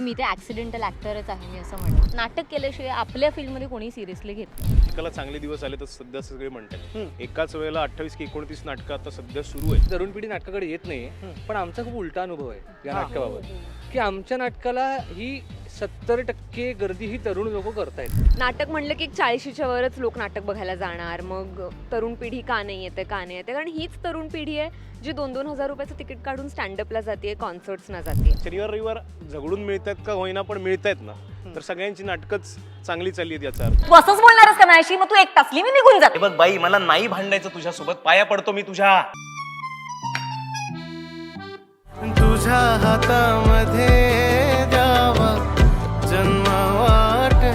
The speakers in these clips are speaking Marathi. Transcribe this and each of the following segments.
मी ते ॲक्सिडेंटल ॲक्टरच आहे मी असं म्हणेन. नाटक केल्याशिवाय आपल्या फील्डमध्ये कोणी सिरियसली घेत नाही. एकाला चांगले दिवस आले तर सध्या सगळे म्हणतात एकाच वेळेला 28 की 29 नाटकं आता सध्या सुरू आहेत. तरुण पिढी नाटकाकडे येत नाही, पण आमचा खूप उलटा अनुभव आहे या नाटकाबाबत की आमच्या नाटकाला ही 70% गर्दी ही तरुण लोक करतायत. नाटक म्हणलं की 40च्या वरच लोक नाटक बघायला जाणार. मग तरुण पिढी का नाही येते कारण हीच तरुण पिढी आहे जी 2-2 हजार रुपयाचं तिकीट काढून स्टँडअपला जाते, कॉन्सर्ट्सना जाते. शनिवार रविवार झगडून मिळतात का होईना पण मिळतायत ना, तर सगळ्यांची नाटकच चांगली चालली आहेत याचा अर्थ. तू असंच बोलणारच का माझ्याशी? मग तू एक टासली मी निघून जाते. बघ बाई, मला नाही भांडायचं तुझ्यासोबत, पाया पडतो मी तुझ्या. तुझ्या हातामध्ये द्यावा जन्म वाटते.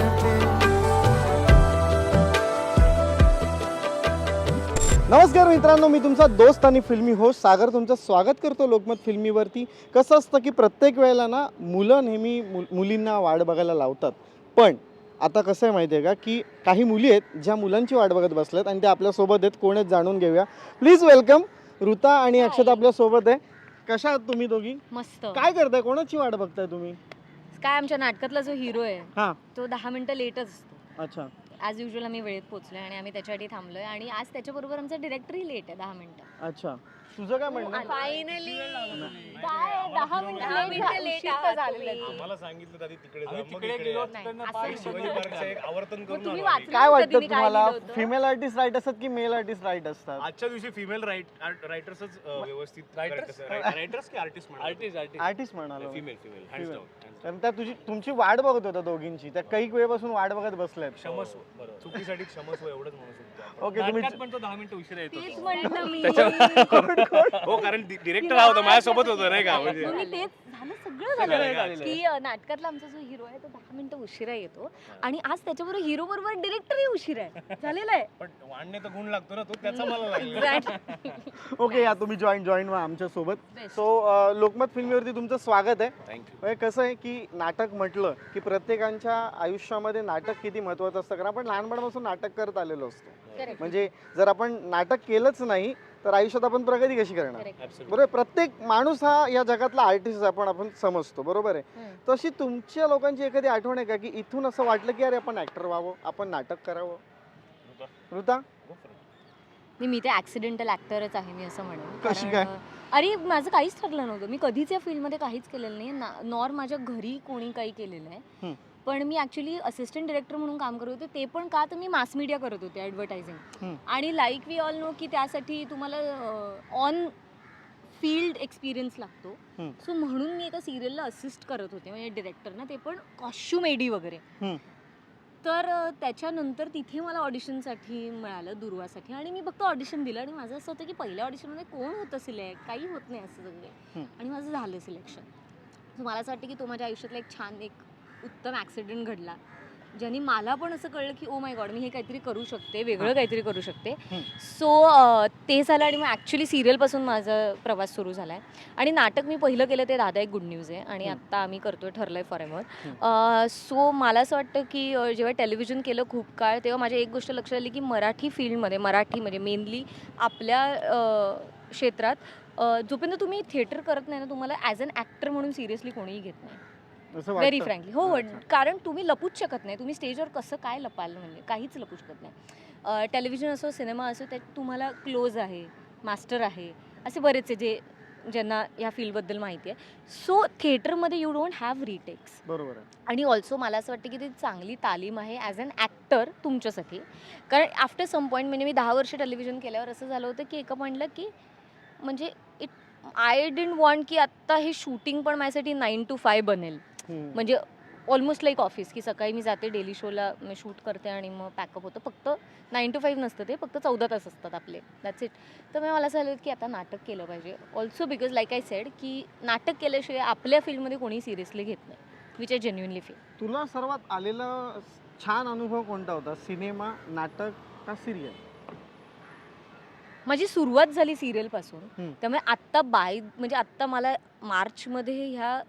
नमस्कार मित्रांनो, मी तुमचा दोस्त आणि फिल्मी होस्ट सागर तुमचं स्वागत करतो लोकमत फिल्मीवरती. कसं असतं की प्रत्येक वेळेला ना मुलं नेहमी मुलींना वाट बघायला लावतात, पण आता कसं आहे माहिती आहे का की काही मुली आहेत ज्या मुलांची वाट बघत बसल्यात आणि त्या आपल्यासोबत आहेत. कोण आहेत जाणून घेऊया. Please welcome. ऋता आणि अक्षता आपल्यासोबत आहे. कशा आहात तुम्ही दोघी? मस्त. काय करताय? कोणाची वाट बघताय तुम्ही? काय आमच्या नाटकातला जो हिरो आहे हां, तो 10 मिनिटं लेटच असतो. अच्छा. ॲज युजल आम्ही वेळेत पोहोचलोय आणि आम्ही त्याच्यासाठी थांबलोय आणि आज त्याच्याबरोबर आमचा डिरेक्टरही लेट आहे 10 मिनिटं. अच्छा, तुझं काय म्हणणं? फायनली काय 10 मिनिटं लेट मला सांगितलं आधी तिकडे जा, मग तिकडे इकडे गेलो या. त्यांना आणि शिवाजी पार्कचं एक आवर्तन करून तुम्ही आलो आम्ही. वाचलं काय होतं वाटतं मी काय तुम्हाला? लिहिलं होतं? फिमेल आर्टिस्ट राईट असतात की मेल आर्टिस्ट राईट असतात? आजच्या दिवशी फिमेल रायटर्सच व्यवस्थित रायटर्स की आर्टिस्ट आर्टिस्ट म्हणालो. Female hands down. कारण त्या तुमची वाट बघत होत्या दोघींची. त्या काही वेळपासून वाट बघत बसल्यात. क्षमस्व, चुकीसाठी क्षमस्व एवढंच म्हणू शकतो. ओके, तुम्ही नाटकात पण तो 10 मिनिटं उशिरा येतो. तेच म्हणलं मी. हो, कारण डिरेक्टर हा होता माझ्यासोबत होता नाही का, म्हणजे मग मी तेच झालं सगळं झालं की नाटकातला आमचा जो हिरो आहे तो 10 मिनिटं उशिरा येतो आणि आज त्याच्याबरोबर हिरो बरोबर डिरेक्टरही उशिरा आहे झालेला आहे. पण वाढणे तर गुण लागतो ना, तो त्याचा मला लागला. ओके, या तुम्ही जॉईन व्हा आमच्या सोबत. सो लोकमत फिल्मीवरती तुमचं स्वागत आहे. थँक्यू. म्हणजे कसं आहे की नाटक म्हटलं की प्रत्येकाच्या आयुष्यामध्ये नाटक किती महत्त्वाचं असतं, कारण आपण लहानपणापासून नाटक करत आलेलो असतो. म्हणजे जर आपण नाटक केलंच नाही तर आयुष्यात आपण प्रगती कशी करणार? बरोबर. प्रत्येक माणूस हा या जगातला आर्टिस्ट आपण समजतो, बरोबर आहे. तशी तुमच्या लोकांची एखादी आठवण आहे का की इथून असं वाटलं की अरे आपण ऍक्टर व्हावं, आपण नाटक करावं? ऋता? मी ते ॲक्सिडेंटल ॲक्टरच आहे मी असं म्हणेन. कशी काय? अरे माझं काहीच ठरलं नव्हतं. मी कधीच या फील्डमध्ये काहीच केलेलं नाही. नॉर माझ्या घरी कोणी काही केलेलं आहे. पण मी ॲक्च्युली असिस्टंट डिरेक्टर म्हणून काम करत होते. ते पण का तर मी मास मीडिया करत होते, ॲडव्हर्टायझिंग. आणि लाईक वी ऑल नो की त्यासाठी तुम्हाला ऑन फील्ड एक्सपिरियन्स लागतो. सो म्हणून मी एका सिरियलला असिस्ट करत होते म्हणजे डिरेक्टरना, ते पण कॉस्ट्युम एडी वगैरे. तर त्याच्यानंतर तिथे मला ऑडिशनसाठी मिळालं, दुर्वासाठी. आणि मी फक्त ऑडिशन दिलं आणि माझं असं होतं की पहिल्या ऑडिशनमध्ये कोण होतं सिलेक्ट, काही होत नाही असं सगळे. आणि माझं झालं सिलेक्शन. सो मला असं वाटतं की तो माझ्या आयुष्यातला एक छान एक उत्तम ॲक्सिडेंट घडला ज्याने मला पण असं कळलं की ओ माय गॉड, मी हे काहीतरी करू शकते, वेगळं काहीतरी करू शकते. सो ते झालं आणि मग ॲक्च्युली सिरियलपासून माझा प्रवास सुरू झाला आहे. आणि नाटक मी पहिलं केलं ते दादा एक गुड न्यूज आहे आणि आत्ता आम्ही करतोय ठरलंय फॉरेवर. सो मला असं वाटतं की जेव्हा टेलिव्हिजन केलं खूप काळ, तेव्हा माझ्या एक गोष्ट लक्षात आली की मराठी फील्डमध्ये, मराठी म्हणजे मेनली आपल्या क्षेत्रात जोपर्यंत तुम्ही थिएटर करत नाही ना, तुम्हाला ॲज अन ॲक्टर म्हणून सिरियसली कोणीही घेत नाही. Very frankly. हो, कारण तुम्ही लपूच शकत नाही. तुम्ही स्टेजवर कसं काय लपाल, म्हणजे काहीच लपू शकत नाही. टेलिव्हिजन असो, सिनेमा असो, त्यात तुम्हाला क्लोज आहे, मास्टर आहे, असे बरेचसे ज्यांना ह्या फील्डबद्दल माहिती आहे. सो थिएटरमध्ये यू डोंट हॅव रिटेक्स. बरोबर आहे. आणि ऑल्सो मला असं वाटतं की ती चांगली तालीम आहे ॲज अन ॲक्टर तुमच्यासाठी. कारण आफ्टर सम पॉईंट, म्हणजे मी 10 वर्ष टेलिव्हिजन केल्यावर असं झालं होतं की एका पॉईंटला की म्हणजे आय डिडंट वॉन्ट की आत्ता हे शूटिंग पण माझ्यासाठी 9 to 5 बनेल. म्हणजे ऑलमोस्ट लाईक ऑफिस, की सकाळी मी जाते, डेली शोला मी शूट करते आणि मग पॅकअप होतं. फक्त 9 to 5 नसतं ते, फक्त 14 तास असतात आपले, दॅट्स इट. तर मग मला असं झालं की आता नाटक केलं पाहिजे. Also because like I said की नाटक केल्याशिवाय आपल्या फील्डमध्ये कोणी सिरियसली घेत नाही, विच आय जेन्युइनली फील. तुला सर्वात आलेला छान अनुभव कोणता होता? सिनेमा, नाटक का सिरियल? माझी सुरुवात झाली सिरियलपासून. त्यामुळे आत्ता म्हणजे आत्ता मला मार्चमध्ये ह्या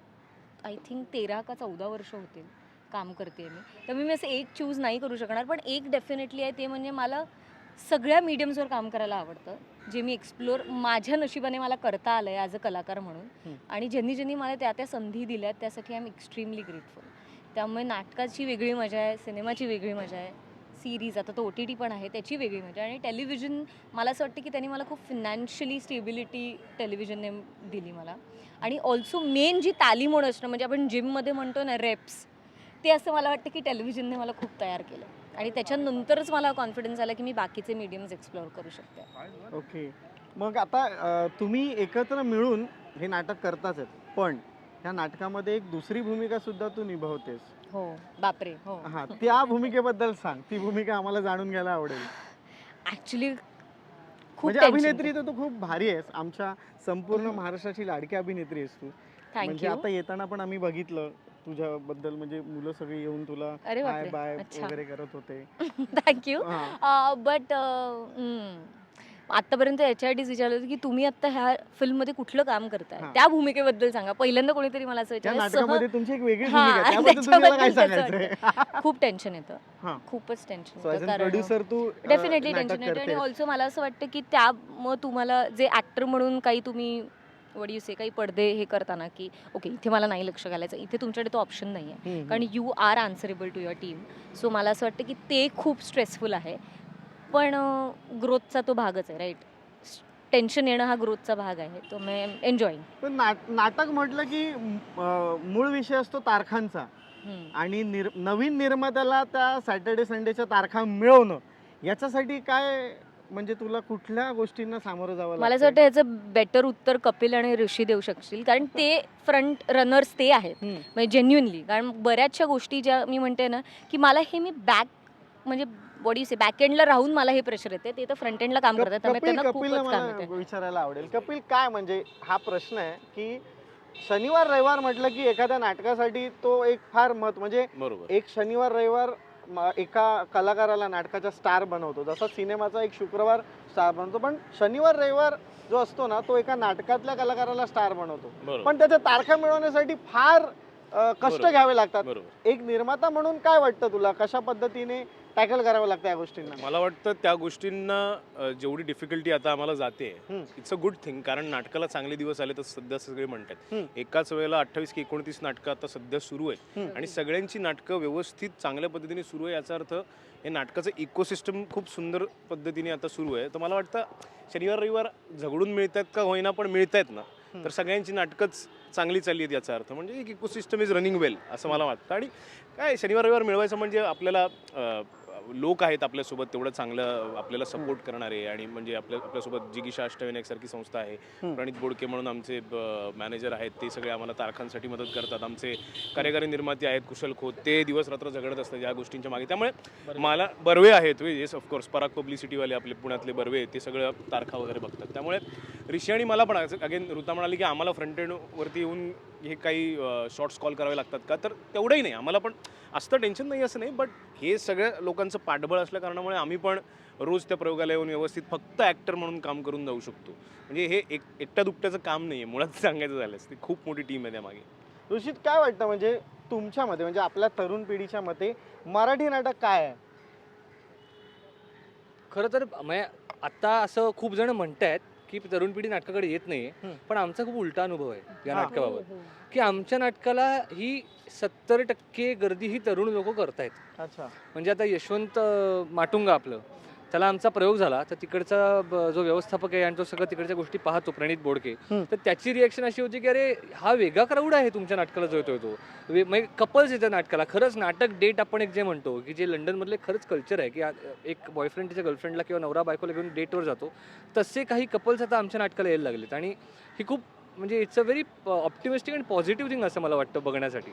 आय थिंक 13 का 14 वर्ष होतील काम करते मी. त्यामुळे मी असं एक चूज नाही करू शकणार. पण एक डेफिनेटली आहे, ते म्हणजे मला सगळ्या मीडियम्सवर काम करायला आवडतं, जे मी एक्सप्लोअर माझ्या नशिबाने मला करता आलं आहे ॲज अ कलाकार म्हणून. आणि ज्यांनी मला त्या संधी दिल्यात त्यासाठी आय एम एक्स्ट्रीमली ग्रेटफुल. त्यामुळे नाटकाची वेगळी मजा आहे, सिनेमाची वेगळी मजा आहे, सिरीज आता तो OTT पण आहे त्याची वेगळी मजा. आणि टेलिव्हिजन मला असं वाटतं की त्यांनी मला खूप फिनॅन्शियली स्टेबिलिटी टेलिव्हिजनने दिली मला. आणि ऑल्सो मेन जी तालीम म्हणून असणं, म्हणजे आपण जिममध्ये म्हणतो ना रेप्स, ते असं मला वाटतं की टेलिव्हिजनने मला खूप तयार केलं. आणि त्याच्यानंतरच मला कॉन्फिडन्स आला की मी बाकीचे मीडियम्स एक्सप्लोअर करू शकते. ओके. मग आता तुम्ही एकत्र मिळून हे नाटक करताच आहेत, पण ह्या नाटकामध्ये एक दुसरी भूमिका सुद्धा तू निभावतेस. हो बापरे. हो हा, त्या भूमिकेबद्दल सांग. ती भूमिका आम्हाला जाणून घ्यायला आवडेल. ॲक्च्युली खूप म्हणजे tension अभिनेत्री तर तू खूप भारी आहेस, आमच्या संपूर्ण महाराष्ट्राची लाडकी अभिनेत्री आहेस तू. म्हणजे थँक्यू. आता येताना पण आम्ही बघितलं तुझ्याबद्दल, म्हणजे मुलं सगळी येऊन तुला अरे हाय बापरे. बाय अच्छा. वगैरे करत होते. थँक्यू. हा. बट आतापर्यंत याच्यासाठीच विचारलं होतं की तुम्ही आता ह्या फिल्ममध्ये कुठलं काम करताय, हां. त्या भूमिकेबद्दल सांगा. पहिल्यांदा कोणीतरी मला असं त्या विचारलं. नाटकामध्ये तुमची एक वेगळी हां, भूमिका आहे. त्याबद्दल तुम्हाला काय त्याच्याबद्दल कसं सांगायचंय? खूप टेन्शन येतं, हां. खूपच टेन्शन सो ॲज येतं. अ कारण प्रोड्युसर तू डेफिनेटली नाटक टेन्शन येतं. आणि करतेस. ऑल्सो मला असं वाटतं की मग तुम्हाला जे ॲक्टर म्हणून काही तुम्ही वडीसे काही पडदे हे करताना की ओके इथे मला नाही लक्ष घालायचं, इथे तुमच्याकडे तो ऑप्शन नाही आहे. हम्म, कारण you are answerable to your team. So मला असं वाटतं की ते खूप स्ट्रेसफुल आहे, पण ग्रोथचा तो भागच आहे. राईट, टेन्शन येणं हा ग्रोथचा भाग आहे. तो मी एन्जॉईंग. पण नाटक म्हटलं की मूळ विषय असतो तारखांचा, आणि नवीन निर्मात्याला त्या सॅटर्डे संडेच्या तारखा मिळवणं, याच्यासाठी काय म्हणजे तुला कुठल्या गोष्टींना सामोरं जावं मला असं लागतंय? वाटतं याचं बेटर उत्तर कपिल आणि ऋषी देऊ शकतील, कारण ते फ्रंट रनर्स ते आहेत. हम्म. म्हणजे जेन्युनली, कारण बऱ्याचशा गोष्टी ज्या मी म्हणते ना की मला हे मी म्हणजे बॉडी से बॅक एंडला राहून मला हे प्रेशर येते, ते तर फ्रंट एंडला काम करतात त्यामुळे त्यांना कपिलला खूपच काम मला येते. विचारायला आवडेल. कपिल, काय म्हणजे हा प्रश्न आहे की शनिवार रविवार म्हटलं की एखाद्या नाटकासाठी तो एक फार म्हणजे बरोबर. एक शनिवार रविवार एका कलाकाराला नाटकाचा स्टार बनवतो, जसा सिनेमाचा एक शुक्रवार स्टार बनवतो, पण शनिवार रविवार जो असतो ना तो एका नाटकातल्या कलाकाराला स्टार बनवतो. बरोबर. पण त्याच्या तारखा मिळवण्यासाठी फार कष्ट बरोबर. घ्यावे लागतात. बरोबर. एक निर्माता म्हणून काय वाटतं तुला, कशा पद्धतीने टॅकल करावं लागतं या गोष्टींना? मला वाटतं त्या गोष्टींना जेवढी डिफिकल्टी आता आम्हाला जाते, इट्स अ गुड थिंग. कारण नाटकाला चांगले दिवस आले तर सध्या सगळे म्हणतात. एकाच वेळेला 28 की 29 नाटकं आता सध्या सुरू आहेत, आणि सगळ्यांची नाटकं व्यवस्थित चांगल्या पद्धतीने सुरू आहे. याचा अर्थ हे नाटकाचं इकोसिस्टम खूप सुंदर पद्धतीने आता सुरू आहे. तर मला वाटतं शनिवार रविवार झगडून मिळतात का होईना, पण मिळत आहेत ना, तर सगळ्यांची नाटकंच चांगली चालली आहेत. याचा अर्थ म्हणजे एक इकोसिस्टम इज रनिंग वेल असं मला वाटतं. आणि काय शनिवार रविवार मिळवायचं म्हणजे आपल्याला लोक आहेत आपल्यासोबत तेवढं चांगलं आपल्याला सपोर्ट करणारे, आणि म्हणजे आपल्यासोबत जिगीषा अष्टविनायक सारखी संस्था आहे, प्रणित बोडके म्हणून आमचे मॅनेजर आहेत, ते सगळे आम्हाला तारखांसाठी मदत करतात. आमचे कार्यकारी निर्माते आहेत कुशल खोत, ते दिवस रात्र झगडत असतात या गोष्टींच्या मागे. त्यामुळे मला बर्वे आहेत, येस ऑफकोर्स, पराग पब्लिसिटीवाले आपले पुण्यातले बर्वे, ते सगळं तारखा वगैरे बघतात. त्यामुळे ऋषी आणि मला पण अगेन ऋता म्हणाली की आम्हाला फ्रंट एंडवरती येऊन हे काही शॉर्ट्स कॉल करावे लागतात का, तर तेवढंही नाही, आम्हाला पण असतं टेन्शन नाही असं नाही. बट हे सगळ्या लोकांचं पाठबळ असल्या कारणामुळे आम्ही पण रोज त्या प्रयोगाला येऊन व्यवस्थित फक्त ॲक्टर म्हणून काम करून जाऊ शकतो. म्हणजे हे एकट्या दुकट्याचं काम नाही आहे मुळात सांगायचं झालंच. ती खूप मोठी टीम आहे त्यामागे. ऋषित, काय वाटतं म्हणजे तुमच्या मते, म्हणजे आपल्या तरुण पिढीच्या मते मराठी नाटक काय आहे? खरं तर आता असं खूप जण म्हणतायत की तरुण पिढी नाटकाकडे येत नाहीये, पण आमचा खूप उलटा अनुभव आहे या हा. नाटकाबाबत, की आमच्या नाटकाला ही 70% गर्दी ही तरुण लोक करतायत. अच्छा. म्हणजे आता यशवंत माटुंगा आपलं, त्याला आमचा प्रयोग झाला, तर तिकडचा जो व्यवस्थापक आहे आणि तो सगळं तिकडच्या गोष्टी पाहतो, प्रणित बोडके, तर त्याची रिॲक्शन अशी होती की अरे हा वेगळा क्राऊड आहे तुमच्या नाटकाला जो येतोय तो, म्हणजे कपल्स येतात नाटकाला. खरंच नाटक डेट आपण एक जे म्हणतो की जे लंडनमधले खरंच कल्चर आहे की एक बॉयफ्रेंड तिच्या गर्लफ्रेंडला किंवा नवरा बायकोला घेऊन डेटवर जातो, तसे काही कपल्स आता आमच्या नाटकाला यायला लागलेत. आणि ही खूप म्हणजे it's a very optimistic and positive thing असं मला वाटतं बघण्यासाठी.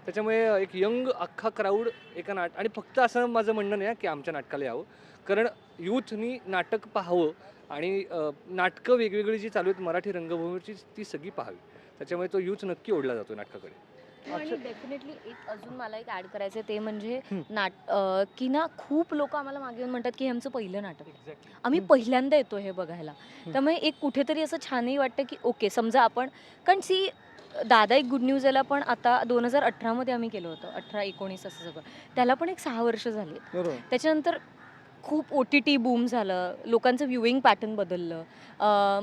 त्याच्यामुळे एक यंग अख्खा क्राऊड एका आणि फक्त असं माझं म्हणणं नाही की आमच्या नाटकाला यावं, कारण यूथनी नाटक पाहावं आणि नाटकं वेगवेगळी जी चालू आहेत मराठी रंगभूमीची ती सगळी पाहावी. त्याच्यामुळे तो यूथ नक्की ओढला जातो नाटकाकडे. आणि डेफिनेटली एक अजून मला एक ऍड करायचं ते म्हणजे की ना खूप लोक आम्हाला मागे येऊन म्हणतात की हे आमचं पहिलं नाटक आहे, आम्ही पहिल्यांदा येतो हे बघायला. त्यामुळे एक कुठेतरी असं छानही वाटतं की ओके समजा आपण, कारण दादा एक गुड न्यूज याला पण आता 2018 मध्ये आम्ही केलं होतं, 18-19 असं सगळं, त्याला पण एक 6 वर्ष झाली. बरोबर. त्याच्यानंतर खूप OTT बूम झालं, लोकांचं व्ह्यूइंग पॅटर्न बदललं,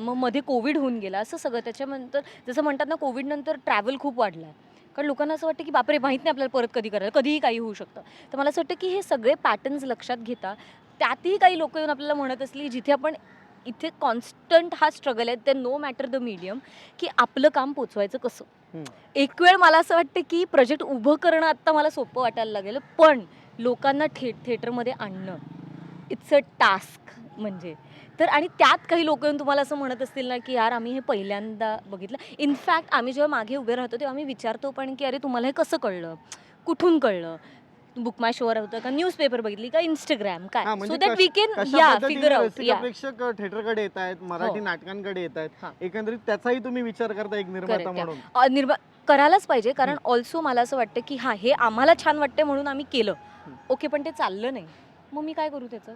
मग मध्ये कोविड होऊन गेला, असं सगळं. त्याच्यानंतर जसं म्हणतात ना, कोविडनंतर ट्रॅव्हल खूप वाढला आहे. कारण लोकांना असं वाटतं की बापरे, माहीत नाही आपल्याला परत कधी करायला, कधीही काही होऊ शकतं. तर मला असं वाटतं की हे सगळे पॅटर्न्स लक्षात घेता त्यातही काही लोक येऊन आपल्याला म्हणत असली, जिथे आपण इथे कॉन्स्टंट हा स्ट्रगल आहे, ते नो मॅटर द मीडियम, की आपलं काम पोचवायचं कसं. एक वेळ मला असं वाटतं की प्रोजेक्ट उभं करणं आत्ता मला सोपं वाटायला लागेल, पण लोकांना थिएटरमध्ये आणणं इट्स अ टास्क. म्हणजे तर आणि त्यात काही लोक येऊन तुम्हाला असं म्हणत असतील ना की यार आम्ही हे पहिल्यांदा बघितलं. इनफॅक्ट आम्ही जेव्हा मागे उभे राहतो तेव्हा आम्ही विचारतो पण की अरे तुम्हाला हे कसं कळलं, कुठून कळलं, बुक माय शोवर होतं का, न्यूजपेपर बघितली का, इंस्टाग्राम काय, so that we can figure out. प्रेक्षक थिएटरकडे येत आहेत, मराठी नाटकांकडे येत आहेत, एकंदरीत त्याचाही तुम्ही विचार करता एक निर्माता म्हणून. करायलाच पाहिजे, कारण ऑल्सो मला असं वाटतं की हा हे आम्हाला छान वाटतं म्हणून आम्ही केलं, ओके, पण ते चाललं नाही, मग मी काय करू त्याचं.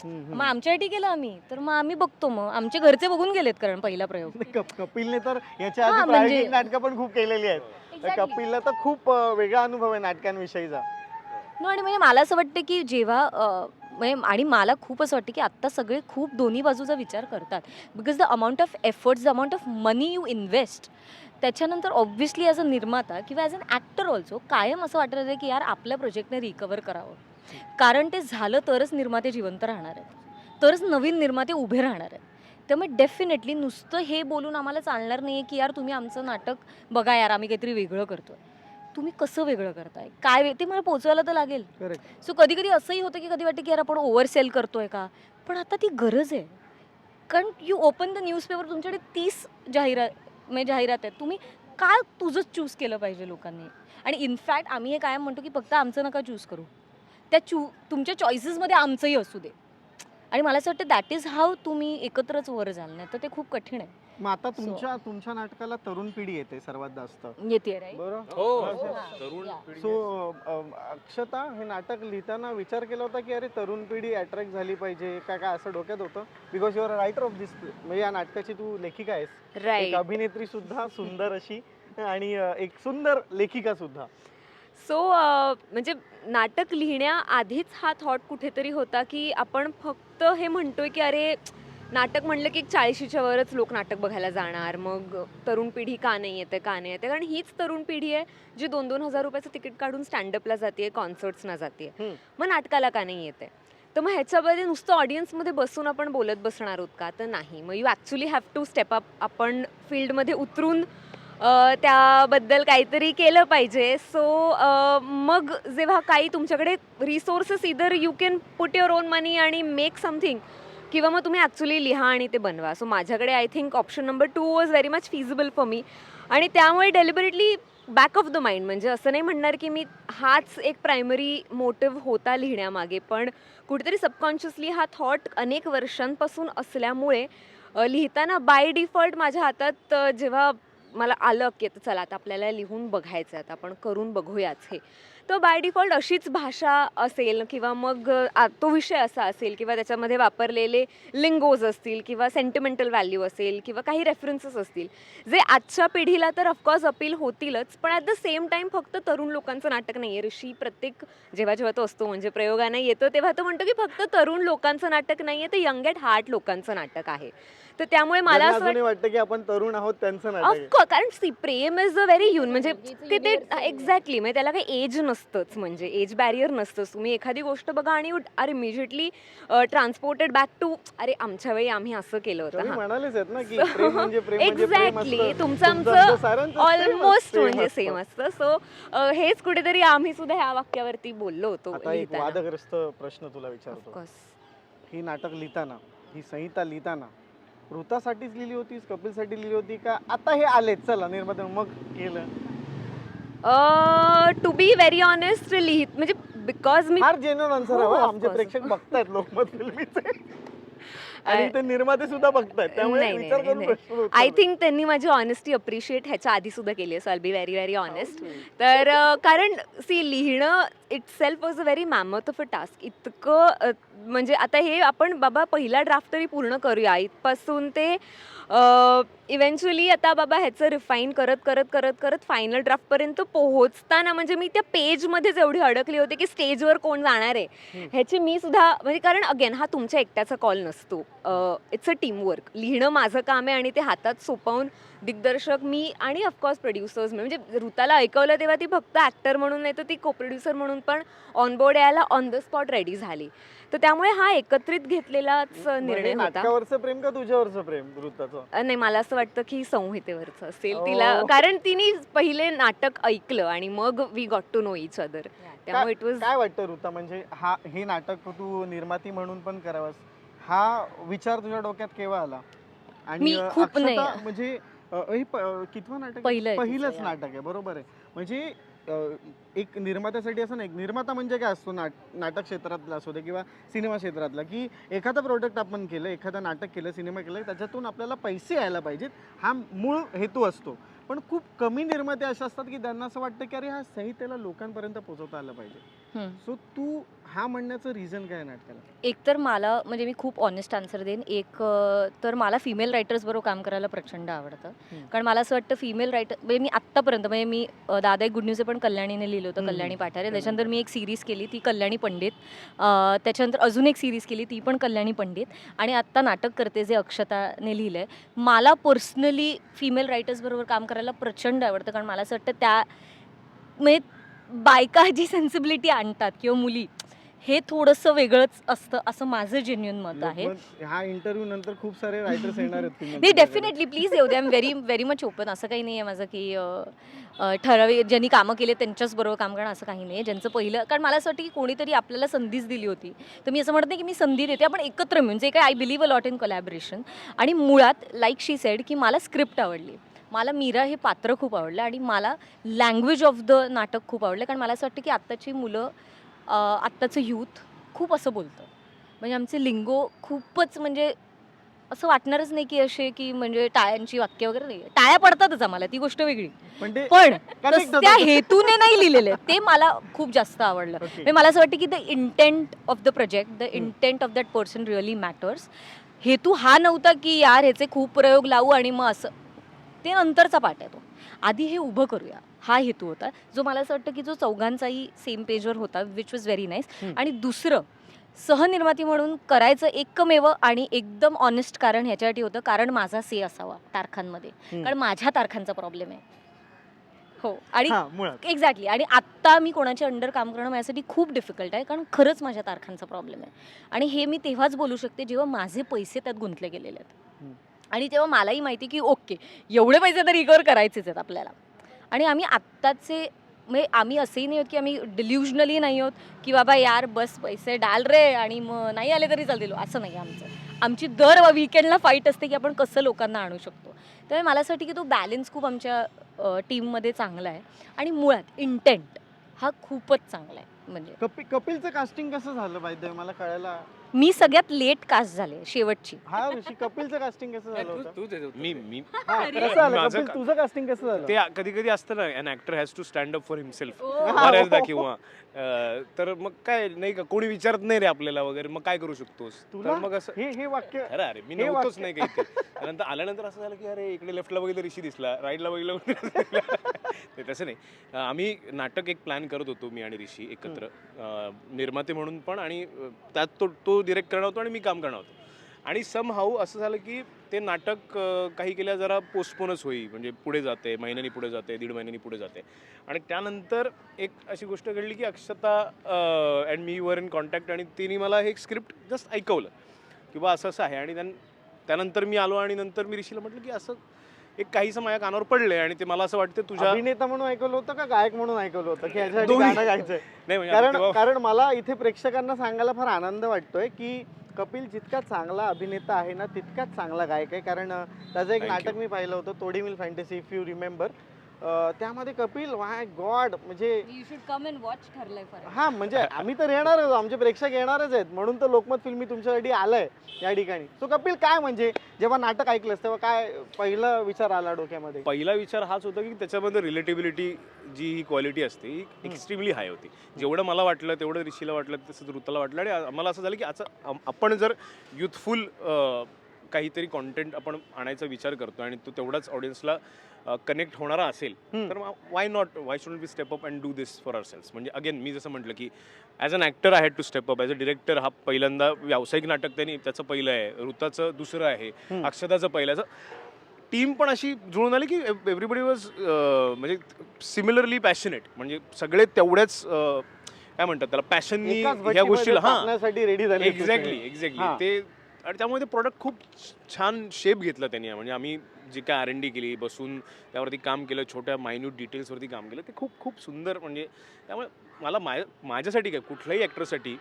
मग आमच्यासाठी केलं आम्ही, तर मग आम्ही बघतो, मग आमचे घरचे बघून गेलेत, कारण पहिला प्रयोग. कपिलने तर याच्या आधी प्रायोगिक नाटकं पण खूप केलेली आहेत. कपिलला तर खूप वेगळा अनुभव आहे नाटकांविषयीचा. आणि म्हणजे मला असं वाटतं की जेव्हा आणि मला खूप असं वाटतं की आत्ता सगळे खूप दोन्ही बाजूचा विचार करतात, because the amount of efforts, the amount of money you invest, त्याच्यानंतर ऑब्व्हियसली ॲज अ निर्माता किंवा ॲज अन ॲक्टर ऑल्सो कायम असं वाटत आहे की यार आपल्या प्रोजेक्टने रिकवर करावं, कारण ते झालं तरच निर्माते जिवंत राहणार आहेत, तरच नवीन निर्माते उभे राहणार आहेत. त्यामुळे डेफिनेटली नुसतं हे बोलून आम्हाला चालणार नाही आहे की यार तुम्ही आमचं नाटक बघा, यार आम्ही काहीतरी वेगळं करतोय. तुम्ही कसं वेगळं करताय, काय ते मला पोचवायला तर लागेल. सो कधी कधी असंही होतं की कधी वाटतं की यार आपण ओव्हरसेल करतोय का, पण आता ती गरज आहे. कारण यू ओपन द न्यूजपेपर, तुमच्याकडे 30 जाहिरात आहेत, तुम्ही का तुझंच चूज केलं पाहिजे लोकांनी. आणि इनफॅक्ट आम्ही हे कायम म्हणतो की फक्त आमचं नका चूज करू, त्या तुमच्या चॉईसेसमध्ये आमचंही असू दे. आणि मला असं वाटतं दॅट इज हाऊ तुम्ही एकत्रच वर जाल, नाही तर ते खूप कठीण आहे. मग आता तुमच्या नाटकाला तरुण पिढी येते सर्वात जास्त, येते राईट. बरोबर. सो अक्षता, हे नाटक लिहिताना विचार केला होता की अरे तरुण पिढी अट्रॅक्ट झाली पाहिजे काय काय असं डोक्यात होतं, because you are writer of this, म्हणजे या नाटकाची तू लेखिका आहेस, एक अभिनेत्री सुद्धा सुंदर अशी, आणि एक सुंदर लेखिका सुद्धा. सो म्हणजे नाटक लिहिण्याआधीच हा थॉट कुठेतरी होता की आपण फक्त हे म्हणतोय की अरे नाटक म्हणलं की 40च्या वरच लोक नाटक बघायला जाणार, मग तरुण पिढी का नाही येते, कारण हीच तरुण पिढी आहे जी 2-2 हजार रुपयाचं तिकीट काढून स्टँडअपला जाते, कॉन्सर्ट्सना जाते, मग नाटकाला का नाही येते. तर मग ह्याच्यामध्ये नुसतं ऑडियन्समध्ये बसून आपण बोलत बसणार आहोत का, तर नाही. मग you actually have to step up, आपण फील्डमध्ये उतरून त्याबद्दल काहीतरी केलं पाहिजे. सो मग जेव्हा काही तुमच्याकडे resources, either you can put your own money आणि मेक समथिंग, किंवा मग तुम्ही ॲक्च्युली लिहा आणि ते बनवा. सो माझ्याकडे I think option number 2 was very much feasible for me, आणि त्यामुळे deliberately back of the mind, म्हणजे असं नाही म्हणणार की मी हाच एक प्रायमरी मोटिव्ह होता लिहिण्यामागे, पण कुठेतरी सबकॉन्शियसली हा थॉट अनेक वर्षांपासून असल्यामुळे लिहिताना बाय डिफॉल्ट माझ्या हातात जेव्हा मला आलं की चला आता आपल्याला लिहून बघायचं आहे, आता आपण करून बघूयाच हे, तर बाय डिफॉल्ट अशीच भाषा असेल किंवा मग तो विषय असा असेल किंवा त्याच्यामध्ये वापरलेले लिंगोज असतील किंवा सेंटिमेंटल व्हॅल्यू असेल किंवा काही रेफरन्सेस असतील जे आजच्या पिढीला तर ऑफकोर्स अपील होतीलच, पण ॲट द सेम टाईम फक्त तरुण लोकांचं नाटक नाही आहे. ऋषी प्रत्येक जेव्हा तो असतो, म्हणजे प्रयोगाने येतो तेव्हा तो म्हणतो की फक्त तरुण लोकांचं नाटक नाही आहे, तर यंग ॲट हार्ट लोकांचं नाटक आहे. तर त्यामुळे मला असं वाटतं की आपण तरुण आहोत त्यांचं नाटक, ऑफकोर्स, कारण see Prem is a very human, म्हणजे की ते एक्झॅक्टली, म्हणजे त्याला काही एज नसतंच, म्हणजे एज बॅरियर नसतंच. तुम्ही एखादी गोष्ट बघा आणि are immediately transported back to अरे आमच्या वेळी आम्ही असं केलं होतं. म्हणालेच आहेत ना की प्रेम म्हणजे प्रेम, एक्झॅक्टली, तुमचं आमचं ऑलमोस्ट म्हणजे सेम असतं. सो हेच कुठेतरी आम्ही सुद्धा ह्या वाक्यावरती बोललो होतो. आता एक वादग्रस्त प्रश्न तुला विचारतो, ही नाटक लिहिताना, ही संहिता लिहिताना ऋतासाठीच लिहिली होतीस, कपिलसाठी लिहिली होती का आता हे आले चला निर्माते मग केलं? टू बी व्हेरी ऑनेस्ट, लिहित म्हणजे बिकॉज मी फार जेन्युइन आन्सर हवा, आमचे प्रेक्षक बघतायत लोकमत फिल्मीचे आणि ते निर्माते सुद्धा बघतायत, त्यामुळे विचार करून प्रश्न उत्तर आय थिंक त्यांनी माझी ऑनेस्टी अप्रिशिएट ह्याच्या आधी सुद्धा केली आहे. So I be very very honest. तर कारण सी लिहिणं it self was a very mammoth of a task. इतकं म्हणजे आता हे आपण बाबा पहिला ड्राफ्ट तरी पूर्ण करूया, इथपासून ते इव्हेंच्युअली आता बाबा ह्याचं रिफाईन करत करत करत करत फायनल ड्राफ्टपर्यंत पोहोचताना म्हणजे मी त्या पेजमध्येच एवढी अडकली होते की स्टेजवर कोण जाणार आहे ह्याची मी सुद्धा म्हणजे कारण अगेन हा तुमच्या एकट्याचा कॉल नसतो. It's a teamwork. लिहिणं माझं काम आहे आणि ते हातात सोपवून दिग्दर्शक मी आणि ऑफकोर्स प्रोड्युसर्स म्हणजे ऋताला ऐकवलं तेव्हा ती फक्त ॲक्टर म्हणून नाही तर ती को प्रोड्युसर म्हणून पण ऑनबोर्ड यायला ऑन द स्पॉट रेडी झाली. तर त्यामुळे हा एकत्रित घेतलेलाच निर्णय होता. नाटकावरचं प्रेम का तुझ्यावरचं प्रेम वृत्ताचं? नाही मला असं वाटतं की संहितेवरचं असेल तिला कारण तिने पहिले नाटक ऐकलं आणि मग we got to know each other. त्यामुळे इट वॉज काय वाटतं ऋता, म्हणजे हे नाटक तू निर्माती म्हणून पण करावास हा विचार तुझ्या डोक्यात केव्हा आला? आणि मी खूप नाही. अक्षता म्हणजे हे कितवं नाटक? पहिलंच नाटक आहे, बरोबर आहे. म्हणजे एक निर्मात्यासाठी असं नाही, निर्माता म्हणजे काय असतो नाटक क्षेत्रातला असू दे किंवा सिनेमा क्षेत्रातला, की एखादं प्रोडक्ट आपण केलं, एखादं नाटक केलं, सिनेमा केलं, त्याच्यातून आपल्याला पैसे यायला पाहिजेत, हा मूळ हेतू असतो. पण खूप कमी निर्माते असे असतात की त्यांना असं वाटतं की अरे हा संहितेला लोकांपर्यंत पोहोचवता आलं पाहिजे. सो तू हा म्हणण्याचं रिझन काय नाटकाला? एक तर मला म्हणजे मी खूप ऑनेस्ट आन्सर देईन. एक तर मला फिमेल रायटर्स बरोबर काम करायला प्रचंड आवडतं. कारण मला असं वाटतं फिमेल रायटर म्हणजे मी आत्तापर्यंत म्हणजे मी दादा एक गुड न्यूज पण कल्याणीने लिहिलं होतं, कल्याणी पाठारे. त्याच्यानंतर मी एक सिरीज केली ती कल्याणी पंडित. त्याच्यानंतर अजून एक सिरीज केली ती पण कल्याणी पंडित. आणि आत्ता नाटक करते जे अक्षताने लिहिलं आहे. मला पर्सनली फिमेल रायटर्स बरोबर काम करायला प्रचंड आवडतं. कारण मला असं वाटतं त्या म्हणजे बायका जी सेन्सिबिलिटी आणतात किंवा मुली हे थोडंसं वेगळंच असतं असं माझं जेन्युइन मत आहे. हा इंटरव्ह्यू नंतर खूप सारे रायटर्स येणार आहेत. नाही डेफिनेटली प्लीज येऊ द्या. Very very much open. असं काही नाही आहे माझं की ठराविक ज्यांनी कामं केले त्यांच्याच बरोबर काम करणं असं काही नाही आहे. ज्यांचं पहिलं कारण मला असं वाटतं की कोणीतरी आपल्याला संधीच दिली होती तर मी असं म्हणत नाही की मी संधी देते. आपण एकत्र मिळून जे काय I believe a lot in collaboration. आणि मुळात लाईक शी सेड की मला स्क्रिप्ट आवडली, मला मीरा हे पात्र खूप आवडलं आणि मला लँग्वेज ऑफ द नाटक खूप आवडलं. कारण मला असं वाटतं की आत्ताची मुलं आत्ताचं यूथ खूप असं बोलतं. म्हणजे आमचे लिंगो खूपच म्हणजे असं वाटणारच नाही की असे की म्हणजे टाळ्यांची वाक्य वगैरे नाही. टाळ्या पडतातच आम्हाला, ती गोष्ट वेगळी. पण त्या हेतूने नाही लिहिलेले ते मला खूप जास्त आवडलं. म्हणजे मला असं वाटतं की the intent of the project, the intent of that person really matters. हेतू हा नव्हता की यार ह्याचे खूप प्रयोग लावू आणि मग असं, ते नंतरचा पार्ट आहे तो. आधी हे उभं करूया हा हेतू होता जो मला असं वाटतं की जो चौघांचाही सेम पेजवर होता, विच वॉज व्हेरी नाईस. आणि दुसरं सहनिर्माती म्हणून करायचं एकमेव आणि एकदम ऑनेस्ट कारण ह्याच्यासाठी होतं कारण माझा से असावा तारखांमध्ये. कारण माझ्या तारखांचा प्रॉब्लेम आहे. हो आणि एक्झॅक्टली. आणि आत्ता मी कोणाच्या अंडर काम करणं माझ्यासाठी खूप डिफिकल्ट आहे कारण खरंच माझ्या तारखांचा प्रॉब्लेम आहे. आणि हे मी तेव्हाच बोलू शकते जेव्हा माझे पैसे त्यात गुंतले गेलेले आहेत आणि तेव्हा मलाही माहिती की ओके एवढे पैसे तर रिकवर करायचेच आहेत आपल्याला. आणि आम्ही आत्ताचे म्हणजे आम्ही असंही नाही आहोत की आम्ही डिल्युजनली नाही आहोत की बाबा यार बस पैसे डाल रे आणि मग नाही आले तरी चालतील, असं नाही आमचं. आमची दर विकेंडला फाईट असते की आपण कसं लोकांना आणू शकतो. त्यामुळे मला असं वाटतं की तो बॅलन्स खूप आमच्या टीममध्ये चांगला आहे. आणि मुळात इंटेंट हा खूपच चांगला आहे. म्हणजे कपिलचं कास्टिंग कसं झालं पाहिजे मला कळायला? मी सगळ्यात लेट कास्ट झाले शेवटची. हा ऋषी, कपिलचं कास्टिंग कसं झालं होतं? मी कसं झालं माझं कपिल, तुझं कास्टिंग कसं झालं? ते कधी कधी असतं ना, an actor has to stand up for himself बऱ्याचदा किंवा तर मग काय नाही का कोणी विचारत नाही रे आपल्याला वगैरे मग काय करू शकतोस. तर मग असं हे वाक्य अरे मी नव्हतोच नाही काही. त्यानंतर आल्यानंतर असं झालं की अरे इकडे लेफ्टला बघितलं ऋषी दिसला, राईटला बघितलं तसं नाही. आम्ही नाटक एक प्लॅन करत होतो मी आणि ऋषी एकत्र निर्माते म्हणून पण आणि त्यात तो डिरेक्ट करणार होतो आणि मी काम करणार होतो. आणि सम हाऊ असं झालं की ते नाटक काही केल्या जरा पोस्टपोनच होई म्हणजे पुढे जाते, महिन्यांनी पुढे जाते, 1.5 महिन्यांनी पुढे जाते. आणि त्यानंतर एक अशी गोष्ट घडली की अक्षता अँड मी वर इन कॉन्टॅक्ट आणि तिने मला हे स्क्रिप्ट जस्ट ऐकवलं की बा असं असं आहे. आणि त्यानंतर मी आलो आणि नंतर मी ऋषीला म्हटलं की असं एक काहीसं माझ्या कानावर पडलंय आणि ते मला असं वाटतं तुझ्या अभिनेता म्हणून ऐकवलं होतं का गायक म्हणून ऐकवलं होतं की याच्यासाठी गाणं गायचंय? नाही म्हणजे कारण मला इथे प्रेक्षकांना सांगायला फार आनंद वाटतोय की कपिल जितका चांगला अभिनेता आहे ना तितकाच चांगला गायक आहे. कारण त्याचं एक नाटक मी पाहिलं होतं Todi mill fantasy, if you remember. त्यामध्ये कपिल माय गॉड म्हणजे you should come and watch ठरलंय. हा म्हणजे आम्ही तर येणारच, आमचे प्रेक्षक येणारच आहेत म्हणून तर लोकमत फिल्मी तुमच्यासाठी आलंय या ठिकाणी. सो कपिल काय म्हणजे जेव्हा नाटक ऐकलंस तेव्हा काय पहिला विचार आला डोक्यामध्ये? पहिला विचार हाच होता की त्याच्यामध्ये रिलेटिबिलिटी जी ही क्वालिटी असते ही एक्स्ट्रीमली हाय होती. जेवढं मला वाटलं तेवढं ऋषीला वाटलं, तसंच ऋताला वाटलं. आणि आम्हाला असं झालं की आपण जर युथफुल काहीतरी कॉन्टेंट आपण आणायचा विचार करतो आणि तो तेवढाच ऑडियन्सला कनेक्ट होणारा असेल तर why shouldn't be step up and do this for ourselves. म्हणजे अगेन मी जसं म्हटलं की as a actor I had to step up. As a director हा पहिल्यांदा व्यावसायिक नाटक त्याचं पहिलं आहे, ऋताचं दुसरं आहे, अक्षताचं पहिलं आहे. टीम पण अशी जुळून आली की एव्हरीबडी वॉज म्हणजे सिमिलरली पॅशनेट. म्हणजे सगळे तेवढ्याच काय म्हणतात त्याला पॅशननी ह्या गोष्टीला रेडी झाले. एक्झॅक्टली ते. आणि त्यामुळे ते प्रोडक्ट खूप छान शेप घेतला त्यांनी. म्हणजे आम्ही जी काय R&D केली, बसून त्यावरती काम केलं, छोट्या मायन्यूट डिटेल्सवरती काम केलं, ते खूप खूप सुंदर. म्हणजे त्यामुळे मला माझ्यासाठी काय कुठल्याही ॲक्टरसाठी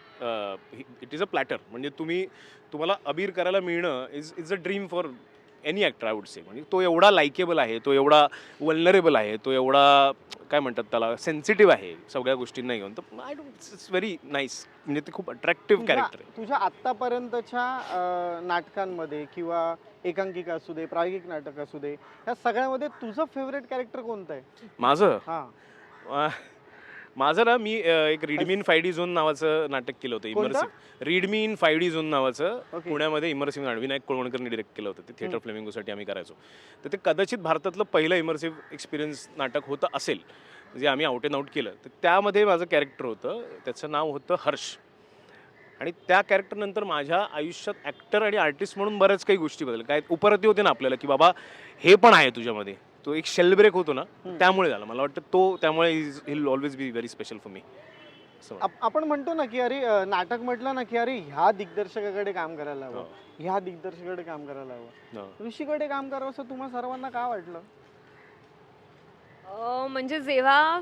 इट इज अ प्लॅटर. म्हणजे तुम्हाला अबीर करायला मिळणं is a dream for any actor I would say. म्हणजे तो एवढा लायकेबल आहे, तो एवढा वल्नरेबल आहे, तो एवढा काय म्हणतात त्याला सेन्सिटिव्ह आहे सगळ्या गोष्टींना घेऊन. तर इट्स व्हेरी नाईस. म्हणजे ते खूप अट्रॅक्टिव्ह कॅरेक्टर आहे. तुझ्या आत्तापर्यंतच्या नाटकांमध्ये किंवा एकांकिका असू दे, प्रायोगिक नाटक असू दे, या सगळ्यामध्ये तुझं फेवरेट कॅरेक्टर कोणतं आहे? माझं ना मी एक read me in 5D zone नावाचं नाटक केलं होतं. Immersive read me in 5D zone नावाचं पुण्यामध्ये इमर्सिव्ह विनायक कोळवणकरने डिरेक्ट केलं होतं. ते थिएटर फ्लेमिंगोसाठी आम्ही करायचो. तर ते कदाचित भारतातलं पहिलं इमर्सिव्ह एक्सपिरियन्स नाटक होतं असेल जे आम्ही आउट अँड आउट केलं. तर त्यामध्ये माझं कॅरेक्टर होतं, त्याचं नाव होतं हर्ष. आणि त्या कॅरेक्टरनंतर माझ्या आयुष्यात ॲक्टर आणि आर्टिस्ट म्हणून बऱ्याच काही गोष्टी बदल काय उपरती होते ना आपल्याला की बाबा हे पण आहे तुझ्यामध्ये. तो एक शेल ब्रेक होतो ना, त्यामुळे झाला. मला वाटतं त्यामुळे ही always be very special for me. आपण म्हणतो ना की अरे नाटक म्हटलं ना की अरे ह्या दिग्दर्शकाकडे काम करायला हवं, ह्या दिग्दर्शकाकडे काम करायला हवं, ऋषीकडे काम करावं असं तुम्हा सर्वांना का वाटलं? म्हणजे जेव्हा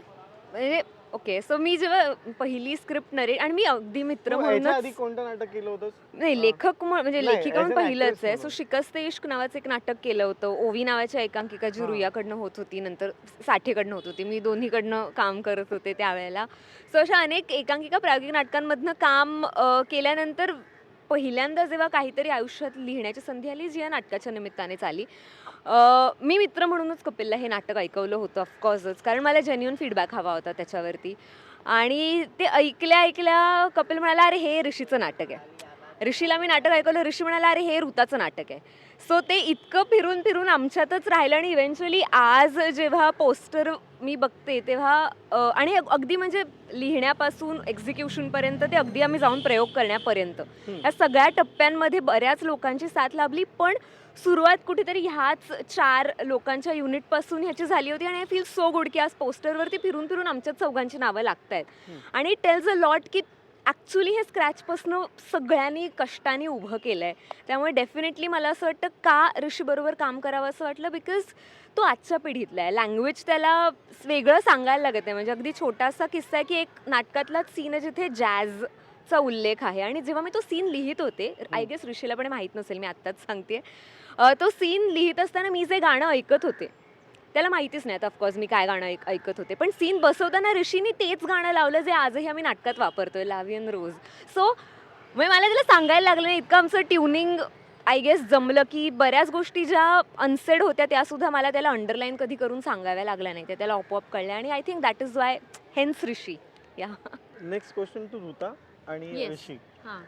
म्हणजे ओके सो मी जेव्हा पहिली स्क्रिप्ट नरेट आणि मी अगदी मित्र म्हणूनच कोणतं नाटक केलं होतं? नाही लेखक म्हणजे नाही, लेखिका as पण an पहिलंच actress आहे. सो शिकस्ते इश्क नावाचं एक नाटक केलं होतं. ओवी नावाच्या एकांकिका जी रुयाकडनं होत होती, नंतर साठेकडनं होत होती. मी दोन्हीकडनं काम करत होते त्यावेळेला. सो अशा अनेक एकांकिका प्रायोगिक नाटकांमधनं काम केल्यानंतर पहिल्यांदा जेव्हा काहीतरी आयुष्यात लिहिण्याची संधी आली जी या नाटकाच्या निमित्तानेच आली. मी मित्र म्हणूनच कपिलला हे नाटक ऐकवलं होतं ऑफकोर्सच, कारण मला जेन्युइन फीडबॅक हवा होता त्याच्यावरती. आणि ते ऐकल्या कपिल म्हणाला अरे हे ऋषीचं नाटक आहे. ऋषीला मी नाटक ऐकवलं, ऋषी म्हणाला अरे हे ऋताचं नाटक आहे. सो ते इतकं फिरून फिरून आमच्यातच राहिलं आणि इव्हेंच्युअली आज जेव्हा पोस्टर मी बघते तेव्हा आणि अगदी म्हणजे लिहिण्यापासून एक्झिक्युशनपर्यंत ते अगदी आम्ही जाऊन प्रयोग करण्यापर्यंत या सगळ्या टप्प्यांमध्ये बऱ्याच लोकांची साथ लाभली. पण सुरुवात कुठेतरी ह्याच 4 लोकांच्या युनिटपासून ह्याची झाली होती. आणि आय फील सो गुड की आज पोस्टरवरती फिरून फिरून आमच्याच चौघांची नावं लागत आहेत. आणि इट टेल्स अ लॉट की ॲक्च्युली हे स्क्रॅचपासनं सगळ्यांनी कष्टाने उभं केलं आहे. त्यामुळे डेफिनेटली मला असं वाटतं का ऋषीबरोबर काम करावं असं वाटलं, बिकॉज तो आजच्या पिढीतला आहे. लँग्वेज त्याला वेगळं सांगायला लागत आहे. म्हणजे अगदी छोटासा किस्सा आहे की एक नाटकातलाच सीन आहे जिथे जॅझचा उल्लेख आहे. आणि जेव्हा मी तो सीन लिहित होते, आय गेस ऋषीला पण माहीत नसेल मी आत्ताच सांगते, तो सीन लिहित असताना मी जे गाणं ऐकत होते त्याला माहितीच नाही ऑफकोर्स मी काय गाणं ऐकत होते. पण सीन बसवताना ऋषीने तेच गाणं लावलं जे आजही आम्ही नाटकात वापरतोय, लावियन रोज. सो मग मला त्याला सांगायला लागलं नाही, इतकं आमचं ट्युनिंग आय गेस जमलं की बऱ्याच गोष्टी ज्या अनसेड होत्या त्यासुद्धा मला त्याला अंडरलाईन कधी करून सांगाव्या लागल्या नाही, त्या त्याला आपोआप कळल्या. आणि I think that is why hence Rishi. या नेक्स्ट क्वेश्चन टू ऋता आणि ऋषी. हां.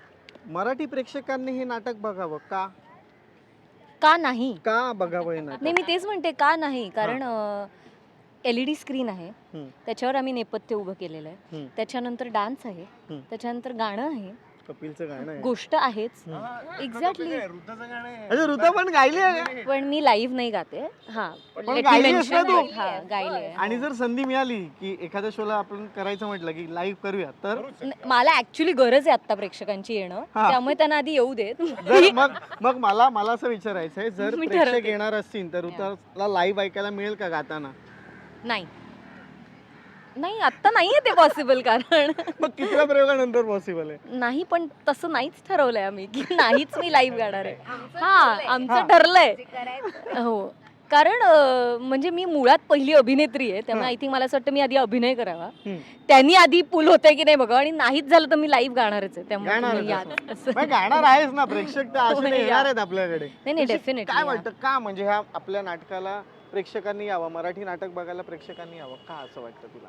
मराठी प्रेक्षकांनी हे नाटक बघावं का नाही? का बघावं हे नाटक? नाही मी तेच म्हणते का नाही, कारण LED स्क्रीन आहे, त्याच्यावर आम्ही नेपथ्य उभं केलेलं आहे, त्याच्यानंतर डान्स आहे, त्याच्यानंतर गाणं आहे, कपिलचं गाणं आहे, गोष्ट आहेच. एक्झॅक्टली. अच्छा ऋता पण गायली आहे. पण मी लाईव्ह नाही गाते. हां गायली आहेस ना तू? गायली आहे. आणि जर संधी मिळाली की एखाद्या शोला आपण करायचं म्हटलं की लाईव्ह करूया तर मला ऍक्च्युली गरज आहे आता प्रेक्षकांची येणं, त्यामुळे त्यांना आधी येऊ देत. मग मला असं विचारायचं आहे, जर मी प्रेक्षक ठरवते. येणार असतील तर ऋताला लाईव्ह ऐकायला मिळेल का गाताना? नाही आता नाहीये ते पॉसिबल, कारण मग कितव्या प्रयोगानंतर पॉसिबल आहे? नाही, पण तसं नाहीच ठरवलंय आम्ही की नाहीच मी लाईव्ह गाणार आहे. आमचं ठरलंय. हो, कारण म्हणजे मी मुळात पहिली अभिनेत्री आहे, त्यामुळे आय थिंक मला असं वाटतं मी आधी अभिनय करावा. त्यांनी आधी पूल होतंय की नाही बघा, आणि नाहीच झालं तर मी लाईव्ह गाणारच आहे. त्यामुळे गाणार आहेस ना, प्रेक्षक तर असे येणार आहेत आपल्याकडे. नाही डेफिनेटली. काय वाटतं का म्हणजे ह्या आपल्या नाटकाला प्रेक्षकांनी यावं, मराठी नाटक बघायला प्रेक्षकांनी यावं, का असं वाटतं तुला?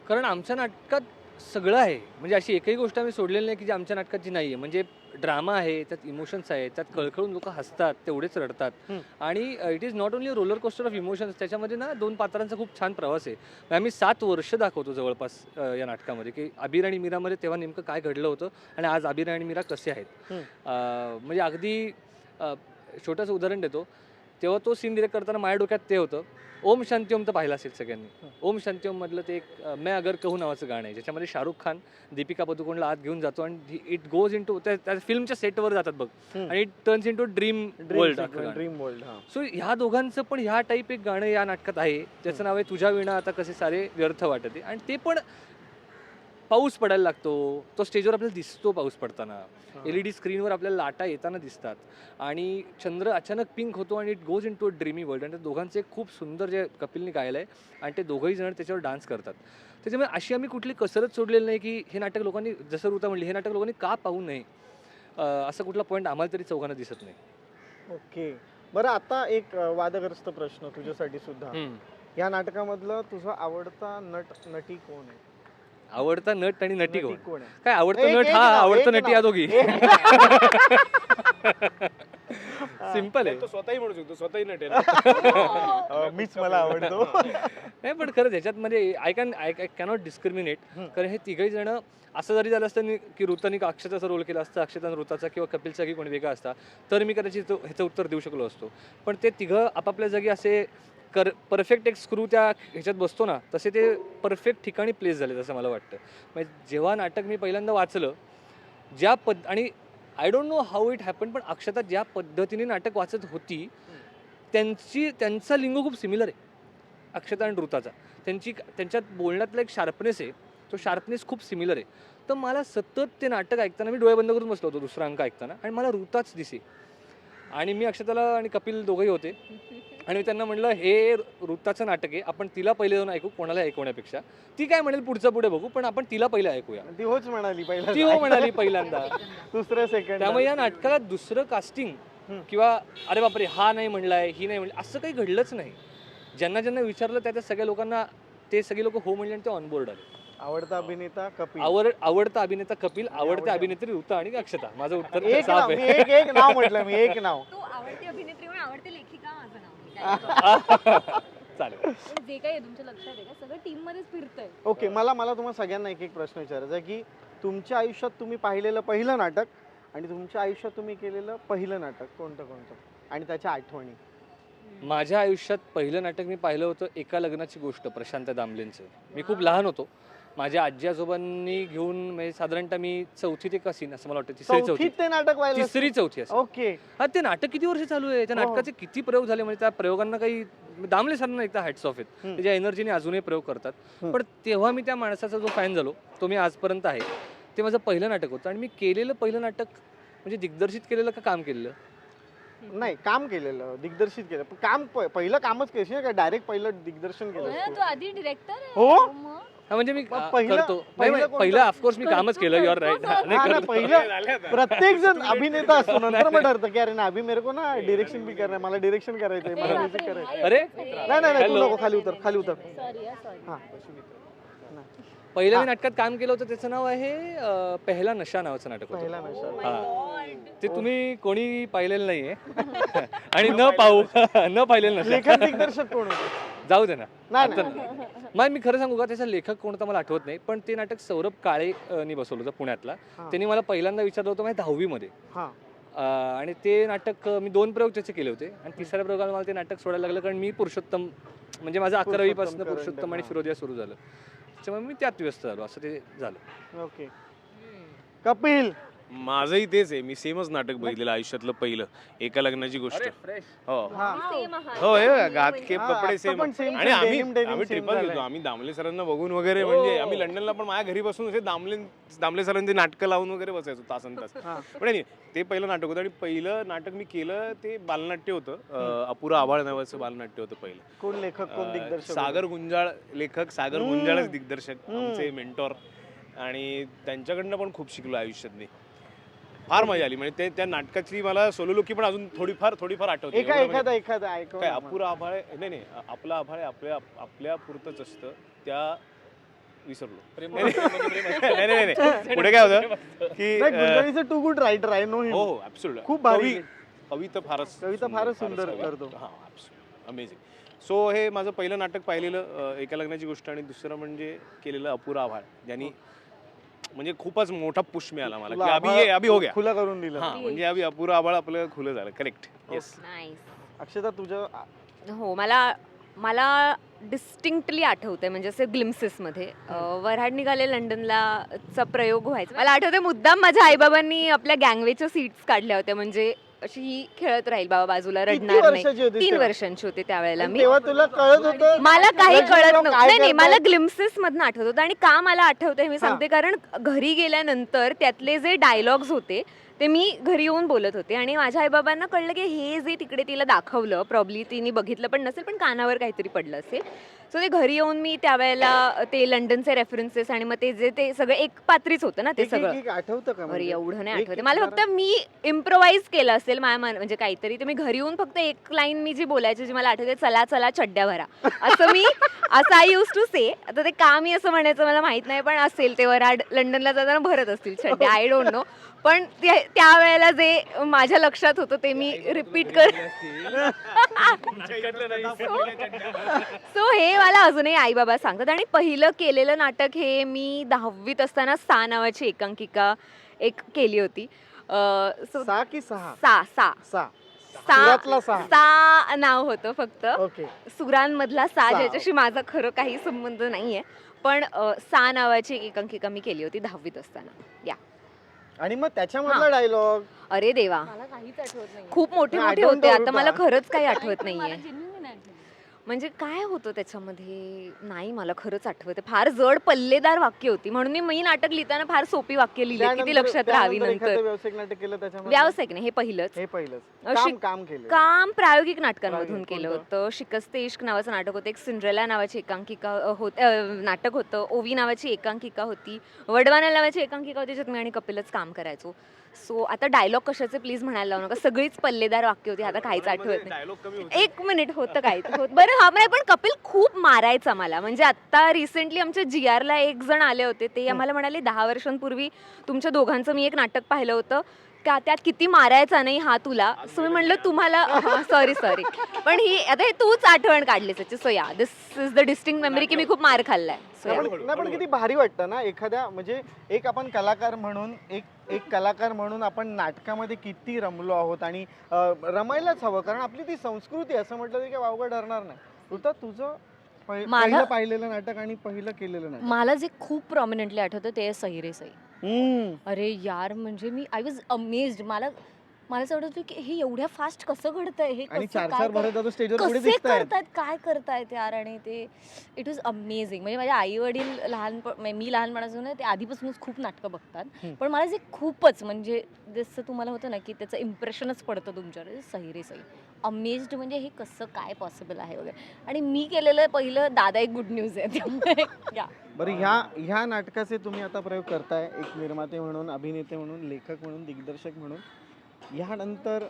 कारण आमच्या नाटकात सगळं आहे. म्हणजे अशी एकही गोष्ट आम्ही सोडलेली नाही की जी आमच्या नाटकाची नाही आहे. म्हणजे ड्रामा आहे, त्यात इमोशन्स आहेत, त्यात कळकळून लोक हसतात, तेवढेच रडतात. आणि it is not only roller coaster of emotions. त्याच्यामध्ये ना 2 पात्रांचा खूप छान प्रवास आहे. म्हणजे आम्ही 7 वर्ष दाखवतो जवळपास या नाटकामध्ये, की अबीर आणि मीरामध्ये तेव्हा नेमकं काय घडलं होतं आणि आज अबीर आणि मीरा कसे आहेत. म्हणजे अगदी छोटंसं उदाहरण देतो. तेव्हा तो सीन डिरेक्ट करताना माझ्या डोक्यात ते होतं. ओम शांती ओम तर पाहिलं असेल सगळ्यांनी. ओम शांती ओम मधलं ते एक मैं अगर कहूं नावाचं गाणं आहे, ज्याच्यामध्ये शाहरुख खान दीपिका पदुकोणला आत घेऊन जातो आणि इट गोज इन टू त्या फिल्मच्या सेटवर जातात बघ, आणि it turns into dream world. Dream world. So ह्या दोघांचं पण ह्या टाईप एक गाणं या नाटकात आहे, ज्याचं नाव आहे तुझ्या विणा आता कसे सारे व्यर्थ वाटते. आणि ते पण पाऊस पडायला लागतो, तो स्टेजवर आपल्याला दिसतो पाऊस पडताना, LED स्क्रीनवर आपल्याला लाटा येताना दिसतात, आणि चंद्र अचानक पिंक होतो आणि it goes into a dreamy world. आणि त्या दोघांचं एक खूप सुंदर जे कपिलने गायलं आहे, आणि ते दोघंही जण त्याच्यावर डान्स करतात. त्याच्यामुळे अशी आम्ही कुठली कसरत सोडलेली नाही की हे नाटक लोकांनी, जसं ऋता म्हणली, हे नाटक लोकांनी का पाहू नये, असा कुठला पॉईंट आम्हाला तरी चौघांना दिसत नाही. ओके, बरं आता एक वादग्रस्त प्रश्न तुझ्यासाठी सुद्धा. या नाटकामधलं तुझं आवडता नटी कोण आहे? आवडता नट आणि नटी कोण? कोण आहे? काय आवडतं एक- नट एक हा, नाव, आवडतं एक नटी या नाव. दोघी. सिम्पल आहे. तो स्वतःही म्हणू शकतो, स्वतःही नटेल. मीच मला आवडतो. नाही, पण खरंच ह्याच्यात आय कॅनॉट डिस्क्रिमिनेट. कारण हे तिघही जण, असं जरी झालं असतं की ऋतानी अक्षताचा रोल केला असता, अक्षतानं ऋताचा, किंवा कपिलचा की कोणी वेगळा असता, तर मी कदाचित ह्याचं उत्तर देऊ शकलो असतो. पण ते तिघं आपापल्या जागी असे परफेक्ट एक स्क्रू त्या ह्याच्यात बसतो ना, तसे ते परफेक्ट ठिकाणी प्लेस झाले असं मला वाटतं. म्हणजे जेव्हा नाटक मी पहिल्यांदा वाचलं, आणि I don't know how it happen, पण अक्षता ज्या पद्धतीने नाटक वाचत होती, त्यांचा लिंगो खूप सिमिलर आहे अक्षता आणि ऋताचा. त्यांच्यात बोलण्यातला एक शार्पनेस आहे, तो शार्पनेस खूप सिमिलर आहे. तर मला सतत ते नाटक ऐकताना, मी डोळे बंद करून बसलो होतो दुसरा अंक ऐकताना, आणि मला ऋताच दिसे. आणि मी अक्षताला आणि कपिल दोघंही होते, आणि मी त्यांना म्हटलं हे ऋताचं नाटक आहे, आपण तिला पहिले जाऊन ऐकू, कोणाला ऐकवण्यापेक्षा. ती काय म्हणेल पुढचं पुढे बघू, पण आपण तिला पहिले ऐकूया. ती होच म्हणाली पहिला. ती हो म्हणाली पहिल्यांदा. दुसरं सेकंड. त्यामुळे या नाटकाला दुसरं कास्टिंग किंवा अरे बापरे हा नाही म्हणलाय, ही नाही म्हणली, असं काही घडलंच नाही. ज्यांना ज्यांना विचारलं त्या सगळ्या लोकांना ते सगळे लोक हो म्हणले आणि ते ऑनबोर्ड आले. आवडता अभिनेता कपिल. आवडता अभिनेता कपिल, आवडत्या अभिनेत्री ऋता आणि अक्षता. माझं उत्तर एक साफ नाव, मी आहे. एक नाव म्हटलं, मी एक नाव. तू आवडती अभिनेत्री म्हणून आवडती लेखिका माझं नाव. चालेल. पण जे काही आहे तुमच्या लक्षात आहे का, सगळं टीम मध्येच फिरतंय. ओके, मला तुम्हाला सगळ्यांना एक प्रश्न विचारायचा आहे की तुमच्या आयुष्यात तुम्ही पाहिलेलं पहिलं नाटक आणि तुमच्या आयुष्यात तुम्ही केलेलं पहिलं नाटक कोणतं आणि त्याच्या आठवणी. माझ्या आयुष्यात पहिलं नाटक मी पाहिलं होतं एका लग्नाची गोष्ट, प्रशांत दामलेंचं. मी खूप लहान होतो. माझ्या आजी आजोबांनी घेऊन, म्हणजे साधारणतः मी 4थी ते का सीन असं मला वाटतं, चौथीत ते नाटक पाहिलं? 3री-4थी असं. ओके. हा, ते नाटक किती वर्ष चालू आहे, त्या हो. नाटकाचे किती प्रयोग झाले, म्हणजे त्या प्रयोगांना काही दामले सरांना एकदा हॅट्स ऑफ आहेत, त्याच्या एनर्जीने अजूनही प्रयोग करतात. पण तेव्हा मी त्या माणसाचा जो फॅन झालो, तो मी आजपर्यंत आहे. ते माझं पहिलं नाटक होतं, आणि मी केलेलं पहिलं नाटक म्हणजे दिग्दर्शित केलेलं का काम केलेलं? नाही, काम केलेलं, दिग्दर्शित केलं. पण काम पहिलं कामच केलं का डायरेक्ट पहिलं दिग्दर्शन केलं? तू आधी डिरेक्टर आहे. हो? मग हा, म्हणजे मी पहिलं- करतो. पहिलं नाही, कोणतं? पहिलं ऑफकोर्स मी कामच केलं. Your right. हा ना, पहिलं प्रत्येक जण अभिनेता असतो, नंतर मग ठरतं की अरे ना अभि मेरे को ना डिरेक्शन भी करना है, मला डिरेक्शन करायचंय, मला म्युझिक करायचंय. अरे नाही तू Hello. नको, खाली उतर. सॉरी हा. पहिलं मी नाटकात काम केलं होतं, त्याचं नाव आहे पहला नशा नावाचं नाटक होतं. पहिला नशा. हा, ते तुम्ही कोणी पाहिलेलं नाहीये आणि न पाहू न पाहिलेलं नशा. लेखक दिग्दर्शक कोण होते? जाऊ दे ना. नाही आता मग मी खरं सांगू का, त्याचा लेखक कोणता मला आठवत नाही, पण ते नाटक सौरभ काळेनी बसवलं होतं पुण्यातला. त्यांनी मला पहिल्यांदा विचारलं होतं माझ्या 10वी मध्ये. हा. आणि ते नाटक मी 2 प्रयोग त्याचे केले होते, आणि तिसऱ्या प्रयोगाला मला ते नाटक सोडायला लागलं, कारण मी पुरुषोत्तम, म्हणजे माझं 11वी पासून पुरुषोत्तम आणि फिरोदिया सुरू झालं, त्याच्यामुळे मी त्यात व्यस्त झालो, असं ते झालं. ओके. कपिल. माझंही तेच आहे, मी सेमच नाटक बघितलेलं आयुष्यातलं पहिलं, एका लग्नाची गोष्ट. हो हा. हो, हे घात केप हा, कपडे आता सेम. पण same आणि आम्ही denim ट्रिपल same घेतो, आम्ही दामले सरांना बघून वगैरे, म्हणजे आम्ही लंडनला पण माझ्या घरी बसून असे दामले सरांची नाटकं लावून वगैरे बसायचो तासन तास. पण नाही, ते पहिलं नाटक होतं, आणि पहिलं नाटक मी केलं ते बालनाट्य होतं. अपुरा आभाळ नावाचं बालनाट्य होतं पहिलं. कोण लेखक, कोण दिग्दर्शक? सागर गुंजाळ लेखक, सागर गुंजाळच दिग्दर्शक, आमचे मेंटॉर, आणि त्यांच्याकडनं पण खूप शिकलो आयुष्यात मी. फार मजा आली. म्हणजे त्या नाटकातली मला सोलोलोकी पण अजून थोडीफार आठवते. एखादा ऐकव. काय अपुरा आभाळ नाही, आपलं आभाळ आपल्या पुरतच असतं, त्या विसरलो. नाही नाही नाही पुढे काय होतं की Gulzari is a too good writer, I know him. हो हो ऍब्सोल्युटली खूप भारी. कवी तर फारच कविता फारच सुंदर करतो. हां अमेझिंग. सो हे माझं पहिलं नाटक पाहिलेलं एका लग्नाची गोष्ट आणि दुसरं म्हणजे केलेलं अपुरा आभाळ, ज्यांनी म्हणजे खूपच मोठा पुश मिळाला मला की अभि ये अभि हो गया. खुला करून दिलं. हां म्हणजे अभि अपुरा आभाळ आपलं खुलं झालं. करेक्ट. येस. नाईस. अक्षता तुझं हो, मला डिस्टिंक्टली आठवतंय म्हणजे असे ग्लिम्सेसमध्ये वऱ्हाड निघाले लंडनला चा प्रयोग व्हायचा. मला आठवते मुद्दाम माझ्या आईबाबांनी आपल्या गँगवेच्या सीट्स काढल्या होत्या, म्हणजे अशी ही खेळत राहील बाबा बाजूला, किती रडणार नाही. वर्षाची होतीस 3 तेव्हा? वर्षांची होते त्यावेळेला मी. तेव्हा तुला कळत होतं मला काही लक्ष्मी कळत राव नव्हतं. काय नाही नाही, करतायत? मला ग्लिम्सेस मधनं आठवत होतं. आणि का मला आठवतंय हे मी सांगते, कारण घरी गेल्यानंतर त्यातले जे डायलॉग्स होते ते मी घरी येऊन बोलत होते आणि माझ्या आईबाबांना कळलं की हे जे तिकडे तिला दाखवलं प्रॉब्ली तिने बघितलं पण नसेल, पण कानावर काहीतरी पडलं असेल. सो ते घरी येऊन मी त्यावेळेला ते लंडनचे रेफरन्सेस आणि मग ते जे ते सगळं एक पात्रीच होतं ना ते सगळं. आठवतं का अरे म्हणजे? एवढं नाही एक- आठवते मला. फक्त मी इम्प्रोवाइज केलं असेल म्हणजे काहीतरी, तर मी घरी येऊन फक्त एक लाईन मी जी बोलायची जी मला आठवते, चला चला चड्ड्या भरा, असं आय यूज टू से. आता ते का मी असं म्हणायचं मला माहित नाही, पण असेल ते वऱ्हाड लंडनला जाताना भरत असतील चड्ड्या, आय डोंट नो. पण त्यावेळेला जे माझ्या लक्षात होतं ते मी रिपीट कर. सो हे मला अजूनही आई बाबा सांगतात. आणि पहिलं केलेलं नाटक हे मी 10वीत असताना सा नावाची एकांकिका एक केली होती. सहा की सहा? सा सा सहा. सा सुरातला सहा. सा नाव होतं फक्त. ओके. सुरांमधला सा, सा. ज्याच्याशी माझा खरं काही संबंध नाहीये, पण सा नावाची एक एकांकिका मी केली होती 10वीत असताना. या. आणि मग त्याच्यामधला डायलॉग अरे देवा, मला काहीच आठवत नाही. खूप मोठे I मोठे don't होते. know आता मला रुपा. खरंच काही आठवत मला नाहीये. genuine नाही आठवत. म्हणजे काय होतं त्याच्यामध्ये नाही मला खरंच आठवते. फार जड पल्लेदार वाक्य होती, म्हणून मी नाटक लिहिताना फार सोपी वाक्य लिहिली की ती लक्षात राहावी. नंतर व्यावसायिक नाटक केलं त्याच्यामध्ये? व्यावसायिक नाही, हे पहिलंच हे पहिलंच शिक- काम केलं. काम प्रायोगिक नाटकांमधून प्रायोगिक केलं कोणतं? होतं. शिकस्ते इश्क नावाचं नाटक होतं, एक सिंड्रेला नावाची एकांकिका नाटक होतं, ओवी नावाची एकांकिका होती, वडवाना नावाची एकांकिका होती, ज्यात मी आणि कपिलच काम करायचो. सो आता डायलॉग कशाचे प्लीज म्हणायला लावू नका, सगळीच पल्लेदार वाक्य होती. आता काहीच आठवत नाही. डायलॉग कमी होते. 1 मिनिट होतं काही बरं. हा नाही, पण कपिल खूप मारायचा मला. म्हणजे आता रिसेंटली आमच्या GRला एक जण आले होते, ते आम्हाला म्हणाले 10 वर्षांपूर्वी तुमच्या दोघांचं मी एक नाटक पाहिलं होतं का, त्यात किती मारायचा नाही हा तुला. सो मी म्हणलं तुम्हाला सॉरी पण ही आता हे तूच आठवण काढलीस त्याची. सो या, दिस इज द डिस्टिंक्ट मेमरी की मी खूप मार खाल्लाय. नाही पण किती भारी वाटतं ना एखाद्या, म्हणजे एक आपण कलाकार म्हणून एक कलाकार म्हणून आपण नाटकामध्ये किती रमलो आहोत. आणि रमायलाच हवं, कारण आपली ती संस्कृती. असं म्हटलं तरी काय वावगं ठरणार नाही. ऋता, तुझं पहिलं पाहिलेलं नाटक आणि पहिलं केलेलं नाटक? मला जे खूप प्रॉमिनंटली आठवतं ते सई रे सई. अरे यार, म्हणजे मी आय वॉज अमेज्ड. मला असं वाटत होतं की हे एवढ्या फास्ट कसं घडतंय, हे आणि कसं, 4 भरत जातो स्टेजवर, पुढे कसे दिसतायत. करतायत, काय करतायत यार. आणि ते इट वॉज अमेझिंग. म्हणजे माझे आई वडील मी लहानपणापासून ते आधीपासूनच खूप नाटकं बघतात, पण मला जे खूपच म्हणजे जसं तुम्हाला होतं ना की त्याचं इम्प्रेशनच पडतं तुमच्यावर. सई रे सई अमेज्ड, म्हणजे हे कसं काय पॉसिबल आहे वगैरे. आणि मी केलेलं पहिलं दादा एक गुड न्यूज आहे त्यामुळे या. बरं, ह्या नाटकाचे तुम्ही आता प्रयोग करताय, एक निर्माते म्हणून, अभिनेते म्हणून, लेखक म्हणून, दिग्दर्शक म्हणून. ह्यानंतर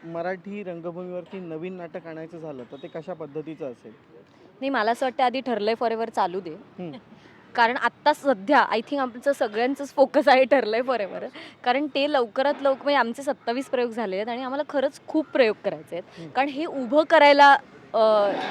मराठी रंगभूमीवरती नवीन नाटक आणायचं झालं तर ते कशा पद्धतीचं असेल? नाही, मला असं वाटतं आधी ठरलंय फॉरेवर चालू दे. कारण आत्ता सध्या आय थिंक आमचं सगळ्यांचंच फोकस आहे ठरलंय फॉरेवर. कारण ते लवकरात लवकर, म्हणजे आमचे 27 प्रयोग झाले आहेत आणि आम्हाला खरंच खूप प्रयोग करायचे आहेत. कारण हे उभं करायला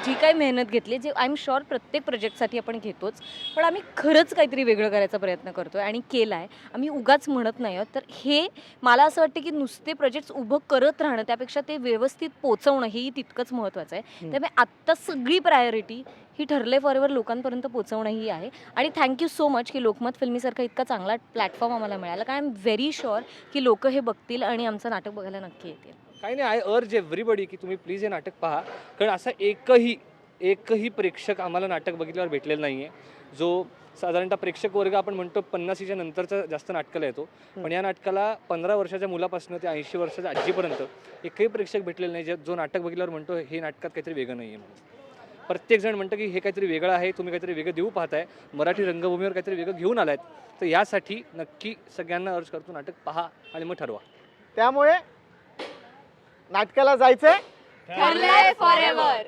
जी काही मेहनत घेतली, जे आय एम शुअर प्रत्येक प्रोजेक्टसाठी आपण घेतोच, पण आम्ही खरंच काहीतरी वेगळं करायचा प्रयत्न करतोय आणि केला आहे. आम्ही उगाच म्हणत नाही आहोत. तर हे मला असं वाटतं की नुसते प्रोजेक्ट्स उभं करत राहणं, त्यापेक्षा ते व्यवस्थित पोचवणं हेही तितकंच महत्त्वाचं आहे. त्यामुळे आत्ता सगळी प्रायोरिटी ही ठरले फॉरेवर लोकांपर्यंत पोचवणं ही आहे. आणि थँक्यू सो मच की लोकमत फिल्मीसारखा इतका चांगला प्लॅटफॉर्म आम्हाला मिळाला. कारण आय एम व्हेरी शुअर की लोक हे बघतील आणि आमचं नाटक बघायला नक्की येतील. काही नाही, आय अर्ज एव्हरीबडी की तुम्ही प्लीज हे नाटक पहा. कारण असा एकही प्रेक्षक आम्हाला नाटक बघितल्यावर भेटलेला नाही आहे जो साधारणतः प्रेक्षक वर्ग आपण म्हणतो 50च्या नंतरचा जास्त नाटकाला येतो, पण या नाटकाला 15 वर्षाच्या मुलापासून ते 80 वर्षाच्या आजीपर्यंत एकही प्रेक्षक भेटलेला नाही जो नाटक बघितल्यावर म्हणतो हे नाटकात काहीतरी वेगळं नाही आहे म्हणून. प्रत्येकजण म्हणतं की हे काहीतरी वेगळं आहे, तुम्ही काहीतरी वेगळं देऊ पाहताय, मराठी रंगभूमीवर काहीतरी वेगळं घेऊन आलायत. तर यासाठी नक्की सगळ्यांना अर्ज करतो, नाटक पहा आणि मग ठरवा. त्यामुळे नाटकाला जायचंय ठरलंय फॉरेवर.